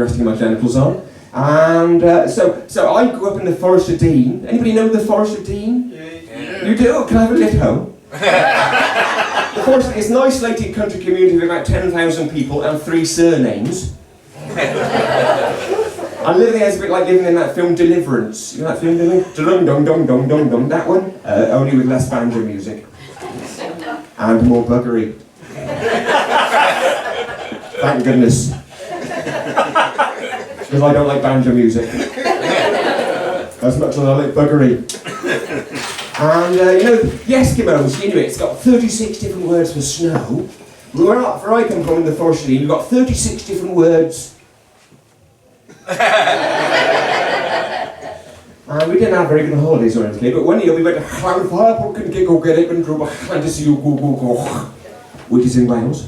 resting my genitals on. And so I grew up in the Forest of Dean. Anybody know the Forest of Dean? Yeah. You do? Can I have a lift home? The Forest is an isolated country community of about 10,000 people and 3 surnames. And living there is a bit like living in that film Deliverance. You know that film, Dong dong dong dong dong dong. That one, only with less banjo music and more buggery. Thank goodness. Because I don't like banjo music as much as I like buggery. And you know, the Eskimos, the Inuits, got 36 different words for snow. Where I come from in the Forest of Dean, we've got 36 different words. And we didn't have very good holidays or anything, but one year we went to which is in Wales.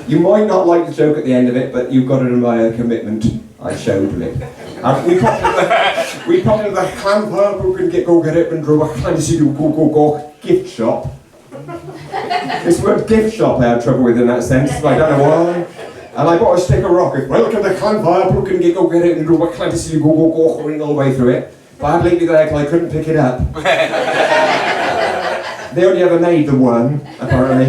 You might not like the joke at the end of it, but you've got it in my commitment I showed with it. We popped into the gift shop. This word gift shop I had trouble with in that sense, but I don't know why. And I bought a stick of rocket. Welcome to Campfire, Brook and go get it and do what fantasy go all the way through it. But I had leave it there because I couldn't pick it up. They only ever made the one, apparently.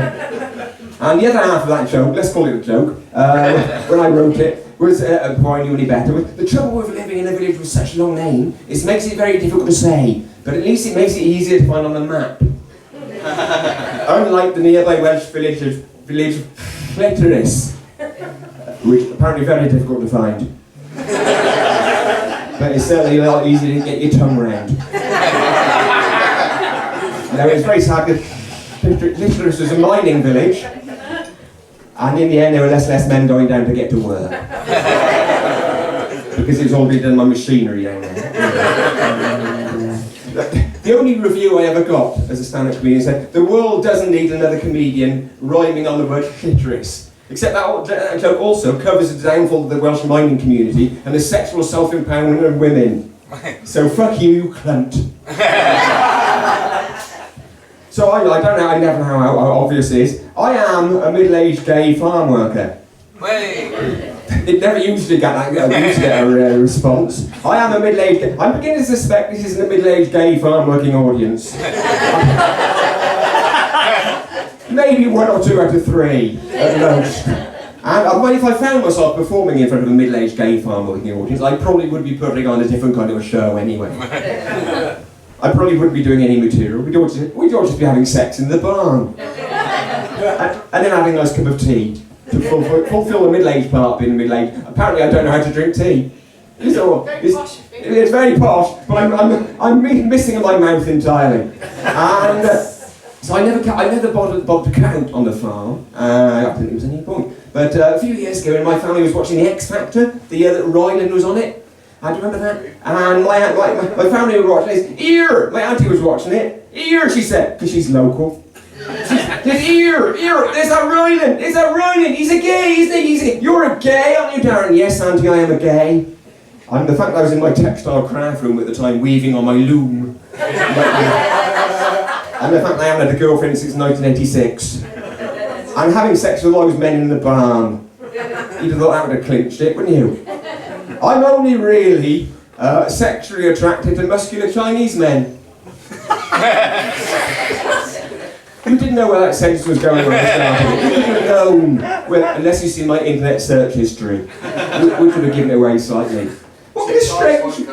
And the other half of that joke, let's call it a joke, when I wrote it, was, before I knew any better, was the trouble with living in a village with such a long name is it makes it very difficult to say, but at least it makes it easier to find on the map. Unlike the nearby Welsh village of Fletteris, which is apparently very difficult to find. But it's certainly a lot easier to get your tongue round. Now it's very sad because Fletteris was a mining village, and in the end there were less men going down to get to work. Because it was all being done by machinery down there. The only review I ever got as a stand-up comedian said, the world doesn't need another comedian rhyming on the word clitoris. Except that joke also covers the downfall of the Welsh mining community and the sexual self-empowerment of women. So fuck you, you cunt. So I don't know, I never know how obvious it is. I am a middle-aged gay farm worker. It never usually get a response. I am a middle-aged gay... I'm beginning to suspect this isn't a middle-aged gay farm working audience. Maybe 1 or 2 out of 3 at most. And if I found myself performing in front of a middle-aged gay farm working audience, I probably would be putting on a different kind of a show anyway. I probably wouldn't be doing any material. We'd all just be having sex in the barn. And then having a nice cup of tea to fulfill the middle-aged part of being middle-aged. Apparently I don't know how to drink tea. It's very posh, but I'm missing in my mouth entirely. And so I never bothered to count on the farm. I don't think there was any point. But a few years ago, my family was watching the X Factor, the year that Ryland was on it. Do you remember that? And my family were watching this. Ear! My auntie was watching it. Ear, she said, because she's local. She said, ear! There's that Ryland! He's a gay, isn't he? You're a gay, aren't you, Darren? Yes, auntie, I am a gay. And the fact that I was in my textile craft room at the time, weaving on my loom. And the fact that I haven't had a girlfriend since 1986. And having sex with all those men in the barn. You'd have thought that would have clinched it, wouldn't you? I'm only really sexually attracted to muscular Chinese men. You didn't know where that sentence was going when I started. You wouldn't have known, unless you've seen my internet search history, which would have given it away slightly. What was strange?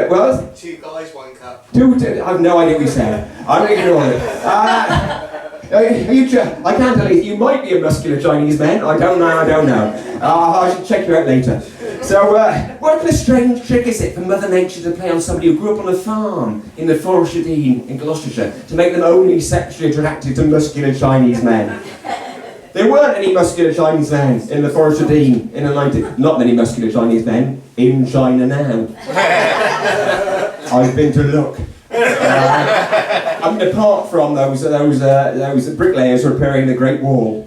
Well, 2 guys, 1 cup. I have no idea what you said. I'm ignoring it. I can't tell you. You might be a muscular Chinese man. I don't know. I should check you out later. So, what a strange trick is it for Mother Nature to play on somebody who grew up on a farm in the Forest of Dean in Gloucestershire to make them only sexually attracted to muscular Chinese men? There weren't any muscular Chinese men in the Forest of Dean in the 90s. Not many muscular Chinese men in China now. I've been to look. I mean, apart from those bricklayers repairing the Great Wall.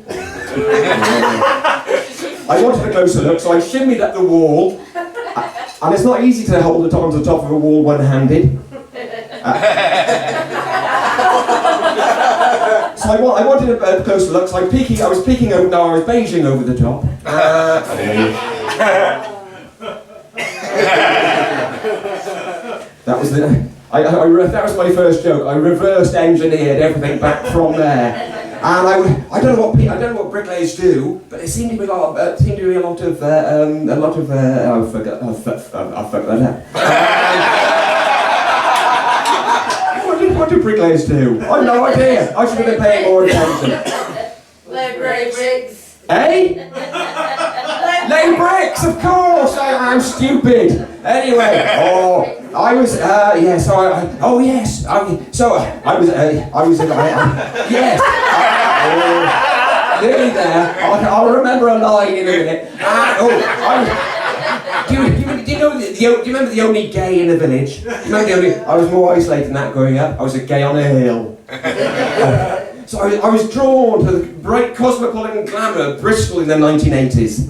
I wanted a closer look, so I shimmied up the wall, and it's not easy to hold it onto the top of a wall one-handed. So I wanted a closer look, so I was peeking over, no, I was beiging over the top. That was that was my first joke. I reverse engineered everything back from there, and I don't know what bricklayers do, but there seemed to be a lot of I forgot that. What do bricklayers do? I've no idea. I should have been paying more attention. Lay bricks. Eh? Lay bricks, of course! I'm stupid! Anyway, I was, yes, nearly there. I'll remember a line in a minute. Do you remember the only gay in the village? I was more isolated than that growing up. I was a gay on a hill. So I was drawn to the bright cosmopolitan glamour of Bristol in the 1980s.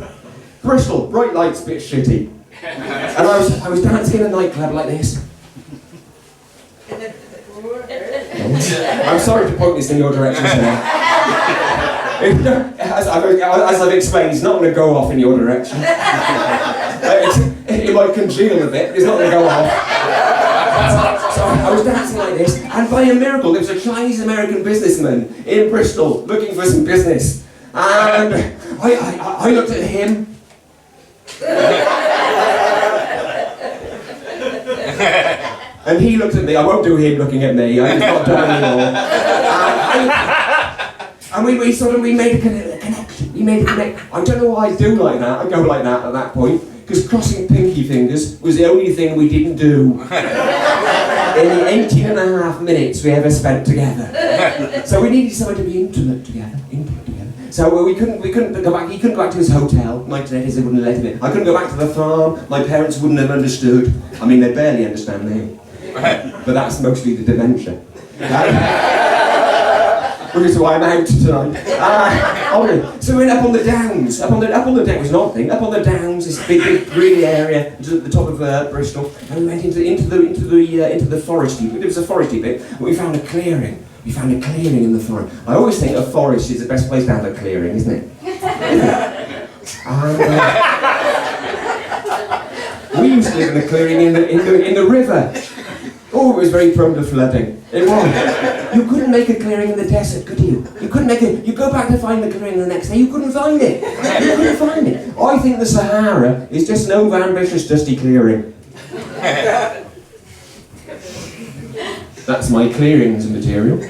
Bristol, bright lights, bit shitty. And I was dancing in a nightclub like this. I'm sorry to point this in your direction, sir. As I've explained, it's not going to go off in your direction. It might congeal a bit, but it's not going to go off. So I was dancing like this, and by a miracle, there was a Chinese-American businessman in Bristol looking for some business. And I looked at him. And he looked at me. I won't do him looking at me. I'm not done anymore. And we made a connection. We made a connection. I don't know why I do like that. I go like that at that point. Because crossing pinky fingers was the only thing we didn't do in the 18.5 minutes we ever spent together. So we needed someone to be intimate together. So we couldn't go back. He couldn't go back to his hotel. 1980s, they wouldn't let him in. I couldn't go back to the farm. My parents wouldn't have understood. I mean, they barely understand me. But that's mostly the dementia. Which is why I'm out tonight. So we went up on the downs. Up on the downs was an odd thing. Up on the downs, this big green area, at the top of Bristol, and we went into the foresty. There was a foresty bit, but we found a clearing. We found a clearing in the forest. I always think a forest is the best place to have a clearing, isn't it? And, we used to live in a clearing in the river. Oh, it was very prone to flooding. It was. You couldn't make a clearing in the desert, could you? You couldn't make it. You go back to find the clearing the next day, you couldn't find it. You couldn't find it. I think the Sahara is just an over-ambitious, dusty clearing. That's my clearings material.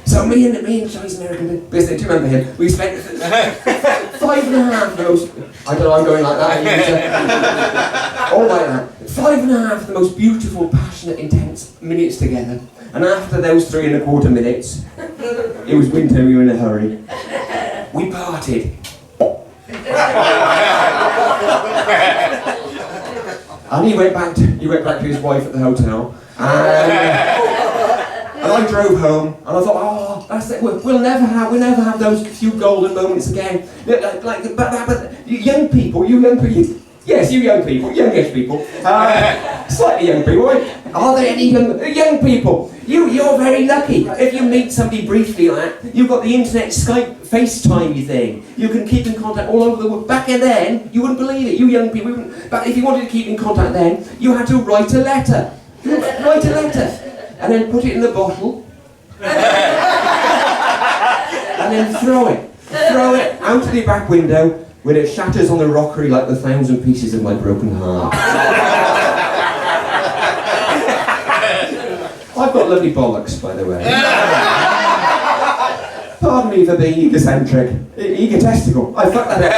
So me and Chinese American business, do you remember him? We spent 5.5 of those. I don't know, I'm going like that. All like that. 5.5 of the most beautiful, passionate, intense minutes together. And after those 3.25 minutes, it was winter, we were in a hurry. We parted. And he went back to his wife at the hotel. And I drove home, and I thought, that's it. We'll never have those few golden moments again. But you young people, yes, you youngish people, slightly young people. Are there any young people? You're very lucky if you meet somebody briefly like that. You've got the internet, Skype, FaceTime thing. You can keep in contact all over the world. Back then, you wouldn't believe it. You young people, but if you wanted to keep in contact then, you had to write a letter. And then put it in the bottle, and then throw it out of the back window when it shatters on the rockery like the 1,000 pieces of my broken heart. I've got lovely bollocks, by the way. Pardon me for being egocentric, egotistical. I fucked that up.